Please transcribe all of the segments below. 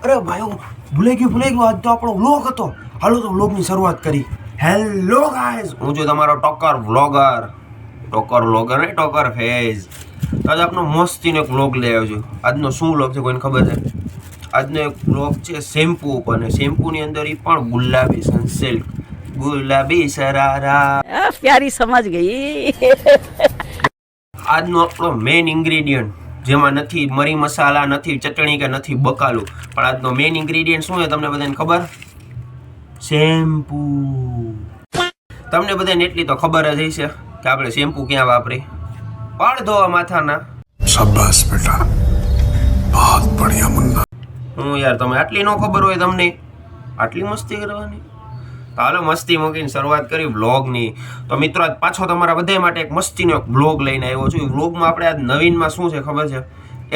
અરે ભાઈઓ, ભૂલાઈ ગયું. આજ તો આપણો વ્લોગ હતો. હાલો તો વ્લોગની શરૂઆત કરી. હેલો ગાઈઝ, હું છું તમારો ટોકર વ્લોગર ને ટોકર ફેઝ. આજે આપણો મસ્તીનો એક વ્લોગ લઈ આવ્યો છું. આજનો શું વ્લોગ છે કોઈને ખબર છે? આજનો એક વ્લોગ છે શેમ્પૂ ઉપર, અને શેમ્પૂની અંદર એ પણ ગુલાબી સનસિલ્ક, ગુલાબી સરારા. પ્યારી સમજ ગઈ. આજનો આપણો મેઇન ઇન્ગ્રેડિયન્ટ, જેમાં નથી મરી મસાલા, નથી ચટણી કે નથી બકાલું, પણ આજનો મેઇન ઇન્ગ્રેડિયન્ટ શું છે તમને બધાને ખબર? શેમ્પૂ. તમને બધાને એટલી તો ખબર જ હશે કે આપણે શેમ્પૂ ક્યાં વાપરી? વાળ ધોવા માથાના. શાબાશ બેટા, બહુત બઢિયા મુન્ના. હું યાર, તમે આટલી ન ખબર હોય તમને? આટલી મસ્તી કરવાની? હાલો મસ્તી મૂકીને શરૂઆત કરી વ્લોગની. તો મિત્રો, આજ પાછો તમારા બધા માટે એક મસ્તીનો એક વ્લોગ લઈને આવ્યો છું. વ્લોગમાં આપણે આજ નવીનમાં શું છે ખબર છે?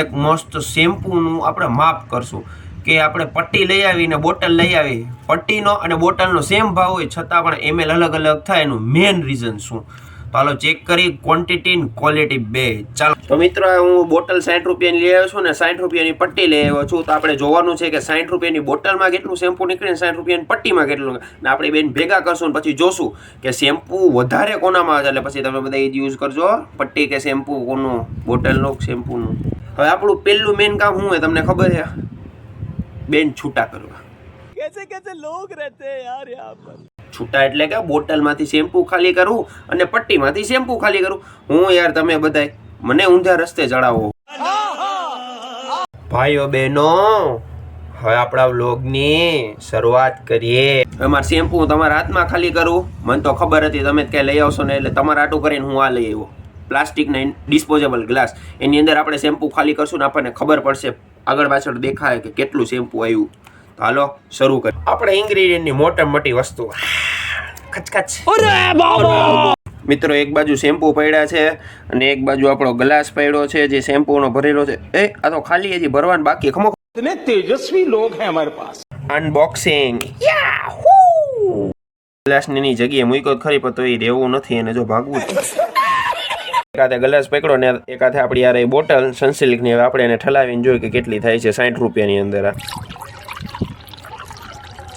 એક મસ્ત શેમ્પૂનું આપણે માપ કરશું કે આપણે પટ્ટી લઈ આવીને બોટલ લઈ આવી, પટ્ટીનો અને બોટલનો સેમ ભાવ હોય છતાં પણ એમએલ અલગ અલગ થાય. એનું મેઇન રીઝન શું? તો હાલો ચેક કરી ક્વોન્ટિટી અને ક્વોલિટી બે. ચાલો તો મિત્રો, હું બોટલ 60 રૂપિયાની લઈ આવ્યો છું ને 60 રૂપિયાની પટ્ટી લઈ આવ્યો છું. તો આપણે જોવાનું છે કે 60 રૂપિયાની બોટલમાં કેટલું શેમ્પૂ નીકળે ને 60 રૂપિયાની પટ્ટીમાં કેટલું, ને આપણે બેન ભેગા કરશું ને પછી જોશું કે શેમ્પૂ વધારે કોનામાં આવે. એટલે પછી તમે બધા એ જ યુઝ કરજો, પટ્ટી કે શેમ્પૂ કોનું, બોટલનું શેમ્પૂનું. હવે આપણું પહેલું મેઇન કામ શું હોય તમને ખબર છે? બેન છૂટા કરવા. कैसे लोग रहते हैं यार यहाँ पर. છૂટા એટલે કે બોટલમાંથી શેમ્પૂ ખાલી કરવું અને પટ્ટીમાંથી શેમ્પૂ ખાલી કરવું. હું યાર, તમે બધાય મને ઊંધા રસ્તે ચડાવો. ભાઈઓ બહેનો, હવે આપણા વ્લોગની શરૂઆત કરીએ. અમારે શેમ્પૂ તમારા હાથમાં ખાલી કરવું, મને તો ખબર હતી તમે જ ક્યાંય લઈ આવશો ને, એટલે તમારા હાટું કરીને હું આ લઈ આવ્યો. પ્લાસ્ટિકના ડિસ્પોઝેબલ ગ્લાસ, એની અંદર આપણે શેમ્પૂ ખાલી કરશું ને આપણને ખબર પડશે, આગળ પાછળ દેખાય કે કેટલું શેમ્પૂ આવ્યું. હાલો શરૂ કરીએ. આપણે ઇન્ગ્રેડિયન્ટની મોટા મોટી વસ્તુ ખચખચ. મિત્રો, એક બાજુ શેમ્પૂ પડ્યા છે અને એક બાજુ આપણો ગ્લાસ પડ્યો છે જે શેમ્પૂનો ભરેલો છે. આ તો ખાલી હજી ભરવાનું બાકી. ખમો इतने तेजस्वी लोग हैं हमारे पास. અનબોક્સિંગ. ગ્લાસની એની જગ્યાએ મૂક્યો ખરી, પણ તો એ રહેવું નથી અને જો ભાગવું છે. એક હાથે ગ્લાસ પકડો ને એક હાથે આપણી યાર એ બોટલ સનસિલ્કની. હવે આપણે એને ઠલાવીને જોઈએ કે કેટલી થાય છે. 60 રૂપિયાની અંદર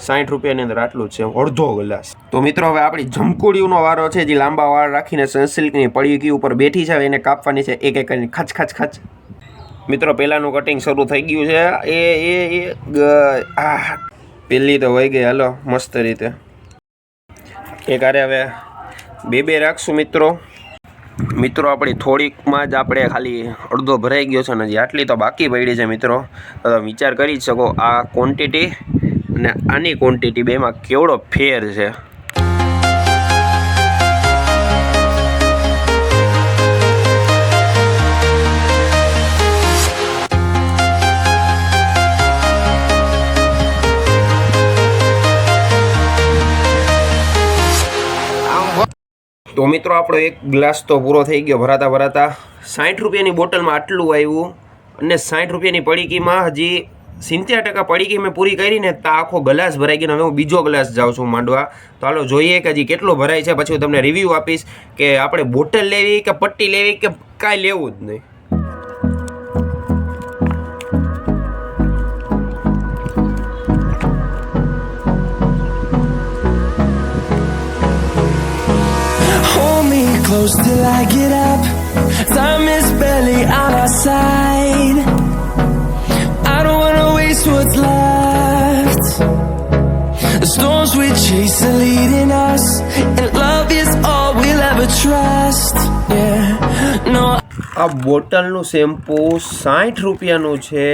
60 રૂપિયાની અંદર આટલું જ છે, અડધો ગ્લાસ. તો મિત્રો, હવે આપણી જમકુડીનો વારો છે, જે લાંબા વાળ રાખીને સનસિલ્કની પડીકી ઉપર બેઠી છે. એને કાપવાની છે એક એક કરીને, ખચ ખચ ખચ. મિત્રો, પહેલાંનું કટિંગ શરૂ થઈ ગયું છે. પેલી તો વહી ગઈ. હાલો મસ્ત રીતે એક હારે હવે બે રાખશું. મિત્રો આપણી થોડીકમાં જ આપણે ખાલી અડધો ભરાઈ ગયો છે ને હજી આટલી તો બાકી પડી છે. મિત્રો, તો વિચાર કરી જ શકો આ ક્વોન્ટિટી અને આની ક્વોન્ટિટી બેમાં કેવડો ફેર છે. તો મિત્રો, આપણો એક ગ્લાસ તો પૂરો થઈ ગયો ભરાતા. 60 રૂપિયાની બોટલમાં આટલું આવ્યું અને 60 રૂપિયાની પડીકીમાં હજી 70% પડીકી મેં પૂરી કરી ને તો આખો ગ્લાસ ભરાઈ ગયો. હવે હું બીજો ગ્લાસ જાઉં છું માંડવા. તો હાલો જોઈએ કે હજી કેટલો ભરાય છે. પછી હું તમને રિવ્યૂ આપીશ કે આપણે બોટલ લેવી કે પટ્ટી લેવી કે કાંઈ લેવું જ નહીં. Close till I get up. Time is barely on our side. I don't wanna waste what's left. The storms we chase are leading us, and love is all we'll ever trust. Yeah, no. આ બોટલનું shampoo 60 રૂપિયાનું છે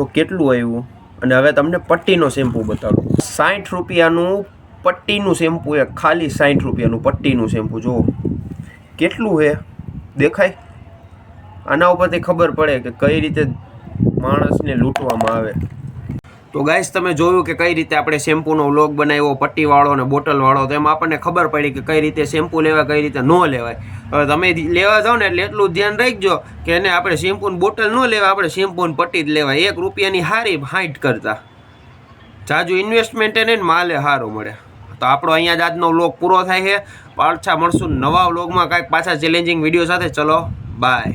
તો કેટલું આવ્યું? અને હવે તમને પટ્ટીનો shampoo બતાવું. 60 રૂપિયાનું પટ્ટીનું શેમ્પૂ, એ ખાલી 60 રૂપિયાનું પટ્ટીનું શેમ્પૂ. જુઓ કેટલું છે, દેખાય? આના ઉપરથી ખબર પડે કે કઈ રીતે માણસને લૂંટવામાં આવે. તો ગાઈસ, તમે જોયું કે કઈ રીતે આપણે શેમ્પૂનો વ્લોગ બનાવ્યો, પટ્ટીવાળો અને બોટલવાળો. તો એમાં આપણને ખબર પડી કે કઈ રીતે શેમ્પૂ લેવાય, કઈ રીતે ન લેવાય. હવે તમે લેવા જાઓ ને એટલે એટલું ધ્યાન રાખજો કે એને આપણે શેમ્પૂની બોટલ ન લેવાય, આપણે શેમ્પૂની પટ્ટી જ લેવાય. 1 રૂપિયાની હારી 60 કરતા જાજુ ઇન્વેસ્ટમેન્ટ એને માલે સારો મળે. તો આપણો અહીંયા જ આજનો વ્લોગ પૂરો થાય છે. પાછા મળશું નવા વ્લોગમાં કાંઈક પાછા ચેલેન્જિંગ વિડીયો સાથે. ચલો બાય.